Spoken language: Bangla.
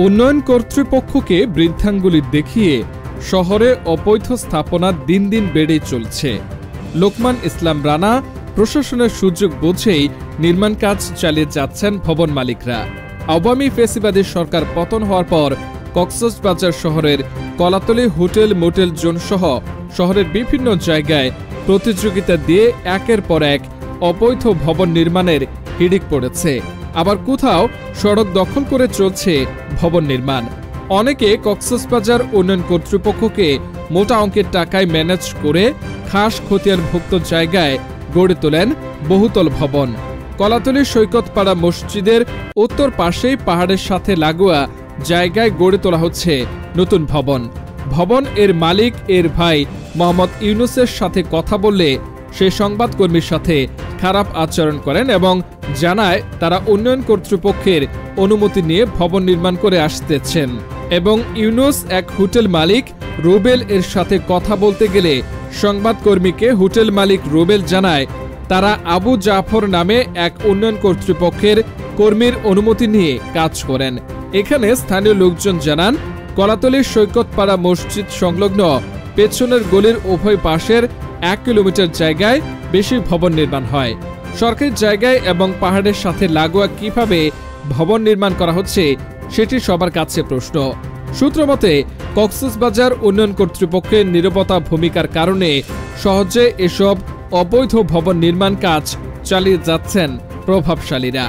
উন্নয়ন কর্তৃপক্ষকে বৃদ্ধাঙ্গুলি দেখিয়ে শহরে অবৈধ স্থাপনা দিন দিন বেড়ে চলছে। লোকমান ইসলাম রানা প্রশাসনের সুযোগ বুঝেই নির্মাণ কাজ চালিয়ে যাচ্ছেন ভবন মালিকরা। আওয়ামী ফ্যাসিবাদী সরকার পতন হওয়ার পর কক্সবাজার শহরের কলাতলী হোটেল মোটেল জোন সহ শহরের বিভিন্ন জায়গায় প্রতিযোগিতা দিয়ে একের পর এক অবৈধ ভবন নির্মাণের হিড়িক পড়েছে। আবার কোথাও সড়ক দখল করে চলছে ভবন নির্মাণ। অনেকে কক্সবাজার উন্নয়ন কর্তৃপক্ষকে মোটা অঙ্কের টাকায় ম্যানেজ করে খাস খতিয়ানভুক্ত জায়গায় গড়ে তোলেন বহুতল ভবন। কলাতলী সৈকতপাড়া মসজিদের উত্তর পাশেই পাহাড়ের সাথে লাগোয়া জায়গায় গড়ে তোলা হচ্ছে নতুন ভবন। ভবন এর মালিক এর ভাই মোহাম্মদ ইউনুসের সাথে কথা বললে সে সংবাদকর্মীর সাথে খারাপ আচরণ করেন এবং জানায় তারা উন্নয়ন কর্তৃপক্ষের অনুমতি নিয়ে ভবন নির্মাণ করে আসতেছেন এবং ইউনুস এক হোটেল মালিক রুবেল এর সাথে কথা বলতে গেলে সংবাদকর্মীকে হোটেল মালিক রুবেল জানায় তারা আবু জাফর নামে এক উন্নয়ন কর্তৃপক্ষের কর্মীর অনুমতি নিয়ে কাজ করেন। এখানে স্থানীয় লোকজন জানান কলাতলীর সৈকতপাড়া মসজিদ সংলগ্ন পেছনের গলির উভয় পাশের 1 কিলোমিটার জায়গায় বেশি ভবন নির্মাণ হয়। সরকারি জায়গায় এবং পাহাড়ের সাথে লাগোয়া কিভাবে ভবন নির্মাণ করা হচ্ছে সেটি সবার কাছে প্রশ্ন। সূত্রমতে কক্সবাজার উন্নয়ন কর্তৃপক্ষের নীরবতা ভূমিকার কারণে সহজে এসব অবৈধ ভবন নির্মাণ কাজ চালিয়ে যাচ্ছেন প্রভাবশালীরা।